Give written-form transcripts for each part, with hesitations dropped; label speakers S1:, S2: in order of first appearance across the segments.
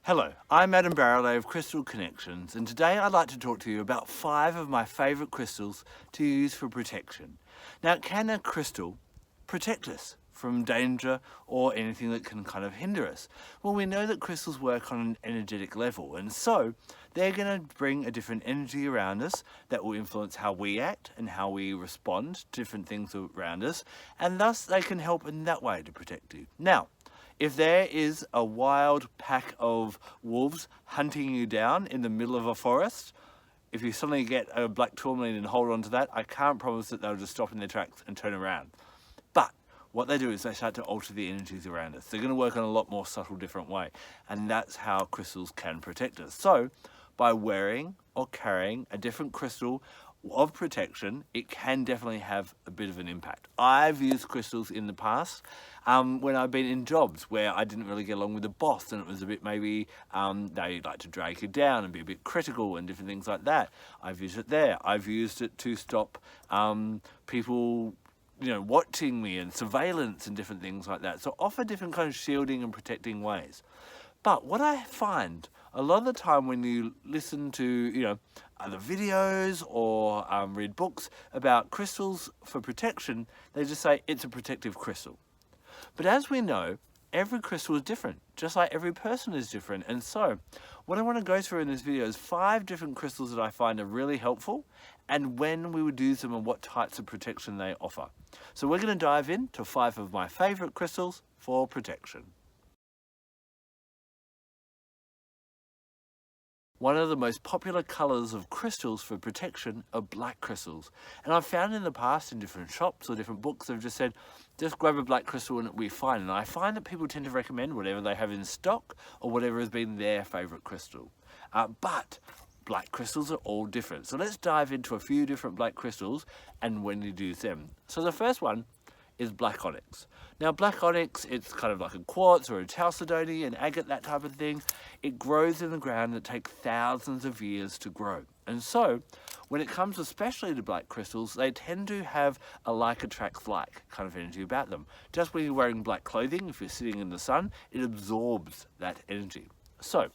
S1: Hello, I'm Adam Barralet of Crystal Connections, and today I'd like to talk to you about 5 of my favourite crystals to use for protection. Now, can a crystal protect us from danger or anything that can kind of hinder us? Well, we know that crystals work on an energetic level, and so they're going to bring a different energy around us that will influence how we act and how we respond to different things around us, and thus they can help in that way to protect you. Now, if there is a wild pack of wolves hunting you down in the middle of a forest, if you suddenly get a black tourmaline and hold on to that, I can't promise that they'll just stop in their tracks and turn around. But what they do is they start to alter the energies around us. They're going to work in a lot more subtle, different way. And that's how crystals can protect us. So by wearing or carrying a different crystal of protection, it can definitely have a bit of an impact. I've used crystals in the past when I've been in jobs where I didn't really get along with the boss, and it was a bit maybe they like to drag you down and be a bit critical and different things like that. I've used it there. I've used it to stop people watching me, and surveillance and different things like that. So offer different kind of shielding and protecting ways. But what I find a lot of the time when you listen to, other videos or read books about crystals for protection, they just say it's a protective crystal. But as we know, every crystal is different, just like every person is different. And so what I want to go through in this video is 5 different crystals that I find are really helpful, and when we would use them and what types of protection they offer. So we're going to dive into 5 of my favorite crystals for protection. One of the most popular colours of crystals for protection are black crystals. And I've found in the past in different shops or different books, they've just said, just grab a black crystal and it'll be fine. And I find that people tend to recommend whatever they have in stock or whatever has been their favourite crystal. But black crystals are all different. So let's dive into a few different black crystals and when you use them. So the first one is black onyx. Now black onyx, it's kind of like a quartz or a chalcedony, an agate, that type of thing. It grows in the ground and it takes thousands of years to grow. And so when it comes especially to black crystals, they tend to have a like attracts like kind of energy about them. Just when you're wearing black clothing, if you're sitting in the sun, it absorbs that energy. So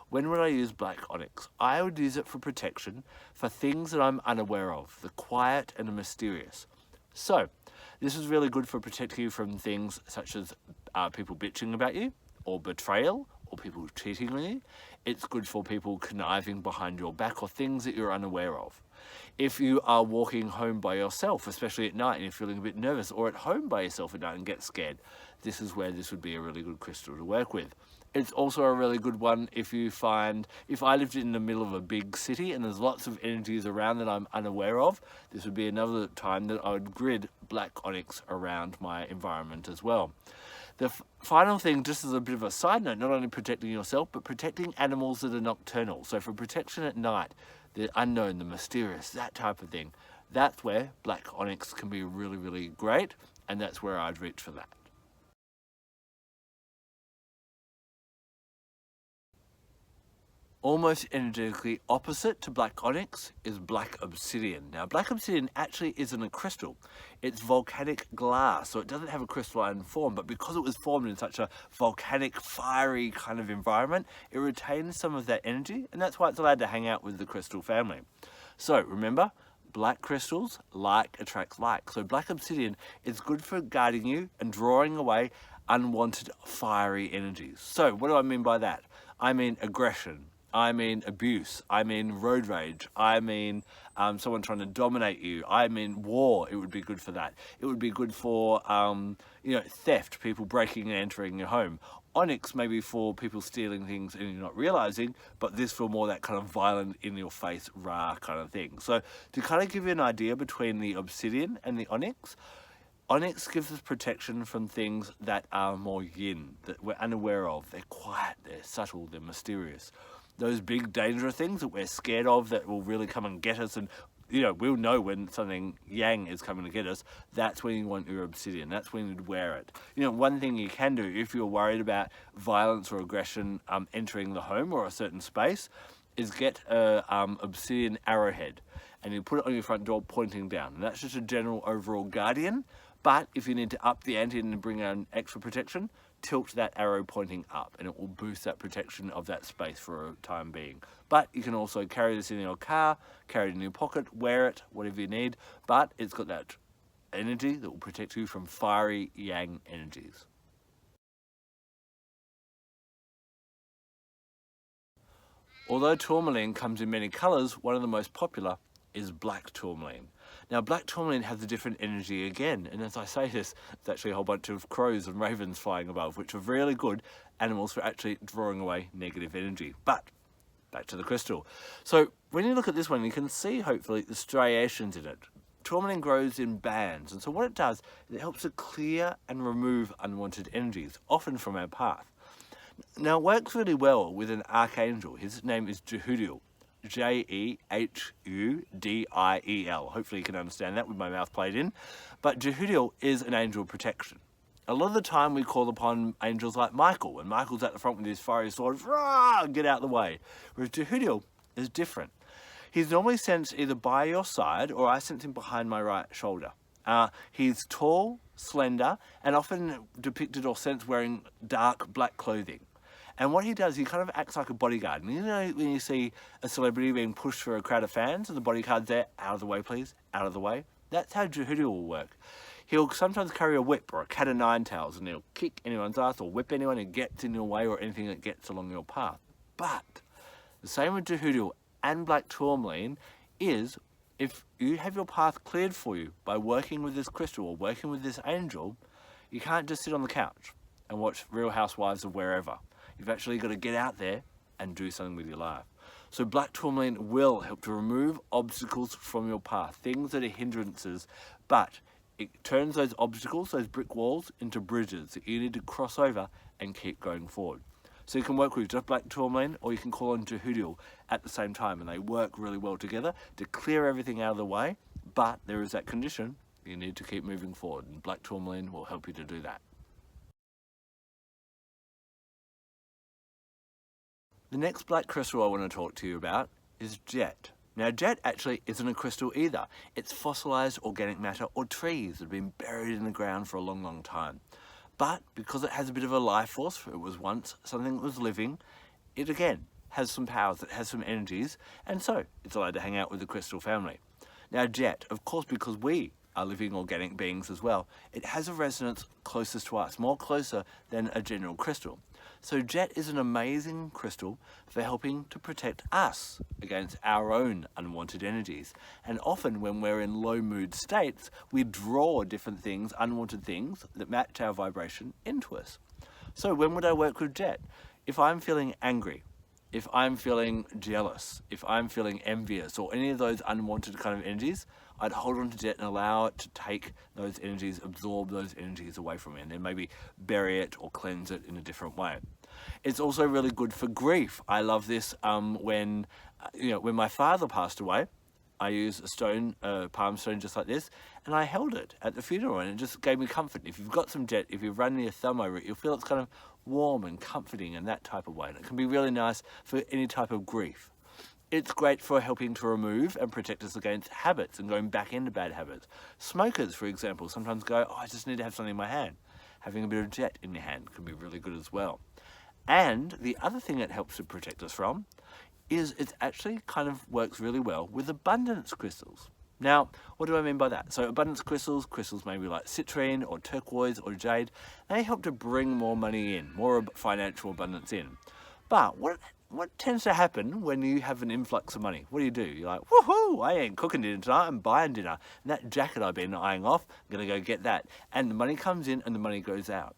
S1: when would I use black onyx? I would use it for protection for things that I'm unaware of, the quiet and the mysterious. So this is really good for protecting you from things such as people bitching about you, or betrayal, or people cheating on you. It's good for people conniving behind your back, or things that you're unaware of. If you are walking home by yourself, especially at night, and you're feeling a bit nervous, or at home by yourself at night and get scared, this is where this would be a really good crystal to work with. It's also a really good one if you find, if I lived in the middle of a big city and there's lots of energies around that I'm unaware of, this would be another time that I would grid black onyx around my environment as well. The final thing, just as a bit of a side note, not only protecting yourself, but protecting animals that are nocturnal. So for protection at night, the unknown, the mysterious, that type of thing, that's where black onyx can be really, really great, and that's where I'd reach for that. Almost energetically opposite to black onyx is black obsidian. Now black obsidian actually isn't a crystal, it's volcanic glass, so it doesn't have a crystalline form, but because it was formed in such a volcanic, fiery kind of environment, it retains some of that energy, and that's why it's allowed to hang out with the crystal family. So remember, black crystals, like attracts like. So black obsidian is good for guiding you and drawing away unwanted fiery energies. So what do I mean by that? I mean aggression, I mean abuse, I mean road rage, I mean someone trying to dominate you, I mean war. It would be good for that. It would be good for theft, people breaking and entering your home. Onyx maybe for people stealing things and you're not realizing, but this for more that kind of violent, in your face, rah kind of thing. So to kind of give you an idea between the obsidian and the onyx, onyx gives us protection from things that are more yin, that we're unaware of. They're quiet, they're subtle, they're mysterious. Those big dangerous things that we're scared of that will really come and get us, and we'll know when something yang is coming to get us. That's when you want your obsidian. That's when you'd wear it. One thing you can do if you're worried about violence or aggression entering the home or a certain space is get a obsidian arrowhead, and you put it on your front door pointing down. And that's just a general overall guardian. But if you need to up the ante and bring on extra protection, tilt that arrow pointing up, and it will boost that protection of that space for a time being. But you can also carry this in your car, carry it in your pocket, wear it, whatever you need, but it's got that energy that will protect you from fiery yang energies. Although tourmaline comes in many colours, one of the most popular is black tourmaline. Now, black tourmaline has a different energy again, and as I say this, there's actually a whole bunch of crows and ravens flying above, which are really good animals for actually drawing away negative energy. But back to the crystal. So when you look at this one, you can see hopefully the striations in it. Tourmaline grows in bands, and so what it does is it helps to clear and remove unwanted energies, often from our path. Now, it works really well with an archangel. His name is Jehudiel. Jehudiel. Hopefully you can understand that with my mouth played in. But Jehudiel is an angel of protection. A lot of the time we call upon angels like Michael, and Michael's at the front with his fiery sword, rah, get out of the way. Whereas Jehudiel is different. He's normally sensed either by your side, or I sense him behind my right shoulder. He's tall, slender, and often depicted or sensed wearing dark black clothing. And what he does, he kind of acts like a bodyguard. And you know when you see a celebrity being pushed through a crowd of fans and the bodyguard's there, out of the way please, out of the way? That's how Jehudiel will work. He'll sometimes carry a whip or a cat of nine tails, and he'll kick anyone's ass or whip anyone who gets in your way or anything that gets along your path. But the same with Jehudiel and black tourmaline is, if you have your path cleared for you by working with this crystal or working with this angel, you can't just sit on the couch and watch Real Housewives of wherever. You've actually got to get out there and do something with your life. So black tourmaline will help to remove obstacles from your path, things that are hindrances, but it turns those obstacles, those brick walls, into bridges that you need to cross over and keep going forward. So you can work with just black tourmaline, or you can call on Jehudiel at the same time, and they work really well together to clear everything out of the way, but there is that condition, you need to keep moving forward, and black tourmaline will help you to do that. The next black crystal I want to talk to you about is jet. Now, jet actually isn't a crystal either. It's fossilized organic matter or trees that have been buried in the ground for a long, long time. But because it has a bit of a life force, it was once something that was living, it again has some powers, it has some energies, and so it's allowed to hang out with the crystal family. Now, jet, of course, because we are living organic beings as well, it has a resonance closest to us, more closer than a general crystal. So jet is an amazing crystal for helping to protect us against our own unwanted energies. And often when we're in low mood states, we draw different things, unwanted things that match our vibration into us. So when would I work with jet? If I'm feeling angry, if I'm feeling jealous, if I'm feeling envious, or any of those unwanted kind of energies, I'd hold on to jet and allow it to take those energies, absorb those energies away from me, and then maybe bury it or cleanse it in a different way. It's also really good for grief. I love this when my father passed away. I used a stone, a palm stone just like this, and I held it at the funeral, and it just gave me comfort. If you've got some jet, if you run your thumb over it, you'll feel it's kind of warm and comforting in that type of way, and it can be really nice for any type of grief. It's great for helping to remove and protect us against habits and going back into bad habits. Smokers, for example, sometimes go, oh, I just need to have something in my hand. Having a bit of jet in your hand can be really good as well. And the other thing it helps to protect us from is it actually kind of works really well with abundance crystals. Now, what do I mean by that? So abundance crystals maybe like citrine or turquoise or jade, they help to bring more money in, more financial abundance in. But what tends to happen when you have an influx of money? What do? You're like, woohoo, I ain't cooking dinner tonight, I'm buying dinner. And that jacket I've been eyeing off, I'm gonna go get that. And the money comes in and the money goes out.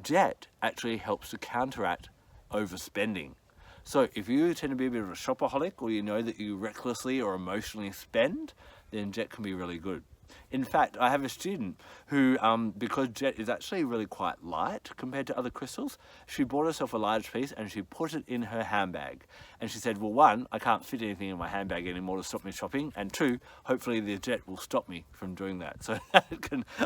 S1: Jet actually helps to counteract overspending. So if you tend to be a bit of a shopaholic, or you know that you recklessly or emotionally spend, then jet can be really good. In fact, I have a student who, because jet is actually really quite light compared to other crystals, she bought herself a large piece and she put it in her handbag. And she said, well, one, I can't fit anything in my handbag anymore to stop me shopping, and two, hopefully the jet will stop me from doing that. So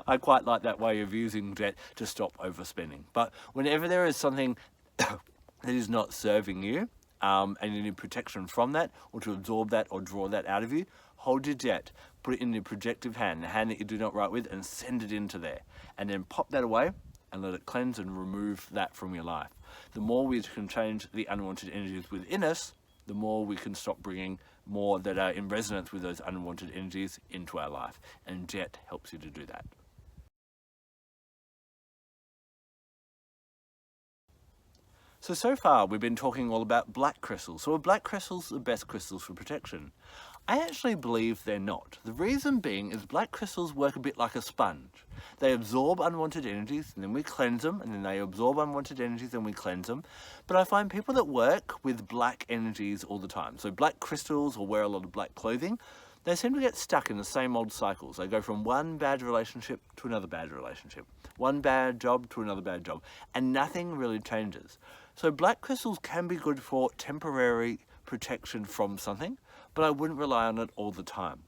S1: I quite like that way of using jet to stop overspending. But whenever there is something that is not serving you, and you need protection from that, or to absorb that or draw that out of you, hold your jet, put it in your projective hand, the hand that you do not write with, and send it into there. And then pop that away and let it cleanse and remove that from your life. The more we can change the unwanted energies within us, the more we can stop bringing more that are in resonance with those unwanted energies into our life. And Jet helps you to do that. So far we've been talking all about black crystals. So are black crystals the best crystals for protection? I actually believe they're not. The reason being is black crystals work a bit like a sponge. They absorb unwanted energies and then we cleanse them, and then they absorb unwanted energies and we cleanse them. But I find people that work with black energies all the time, so black crystals or wear a lot of black clothing, they seem to get stuck in the same old cycles. They go from one bad relationship to another bad relationship, one bad job to another bad job, and nothing really changes. So black crystals can be good for temporary protection from something, but I wouldn't rely on it all the time.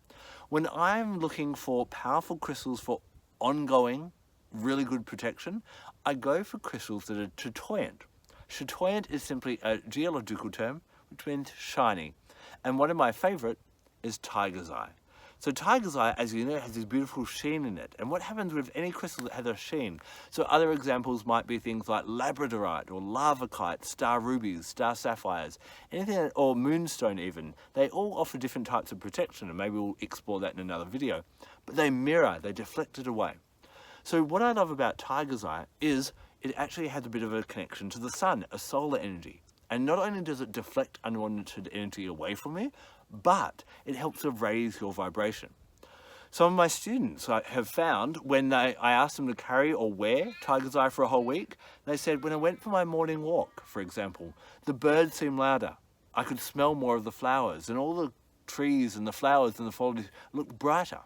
S1: When I'm looking for powerful crystals for ongoing, really good protection, I go for crystals that are chatoyant. Chatoyant is simply a geological term, which means shiny. And one of my favorite is tiger's eye. So tiger's eye, as you know, has this beautiful sheen in it. And what happens with any crystal that has a sheen? So other examples might be things like labradorite or lavakite, star rubies, star sapphires, anything, or moonstone even. They all offer different types of protection, and maybe we'll explore that in another video. But they mirror, they deflect it away. So what I love about tiger's eye is it actually has a bit of a connection to the sun, a solar energy. And not only does it deflect unwanted energy away from you, but it helps to raise your vibration. Some of my students have found when I asked them to carry or wear tiger's eye for a whole week, they said, when I went for my morning walk, for example, the birds seemed louder. I could smell more of the flowers, and all the trees and the flowers and the foliage looked brighter.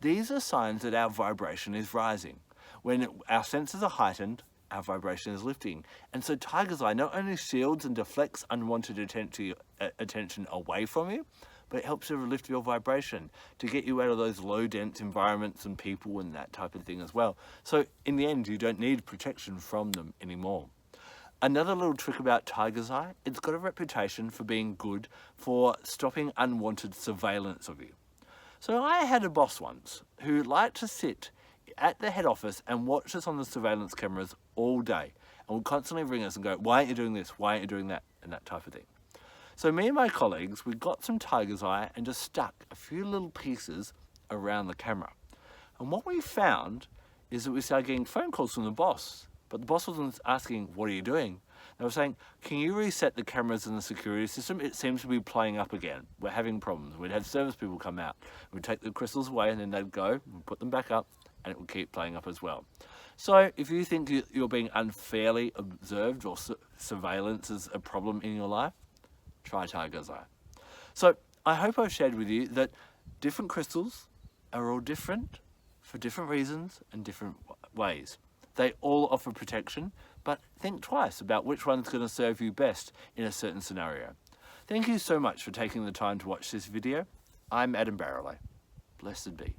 S1: These are signs that our vibration is rising. When our senses are heightened, our vibration is lifting. And so tiger's eye not only shields and deflects unwanted attention away from you, but it helps to lift your vibration, to get you out of those low dense environments and people and that type of thing as well. So in the end, you don't need protection from them anymore. Another little trick about tiger's eye, it's got a reputation for being good for stopping unwanted surveillance of you. So I had a boss once who liked to sit at the head office and watch us on the surveillance cameras all day, and would constantly ring us and go, why aren't you doing this, why aren't you doing that, and that type of thing. So me and my colleagues, we got some tiger's eye and just stuck a few little pieces around the camera. And what we found is that we started getting phone calls from the boss, but the boss wasn't asking, what are you doing? They were saying, can you reset the cameras in the security system? It seems to be playing up again. We're having problems. We'd have service people come out. We'd take the crystals away and then they'd go and put them back up, and it will keep playing up as well. So if you think you're being unfairly observed or surveillance is a problem in your life, try tiger's eye. So I hope I've shared with you that different crystals are all different for different reasons and different ways. They all offer protection, but think twice about which one's going to serve you best in a certain scenario. Thank you so much for taking the time to watch this video. I'm Barralet. Blessed be.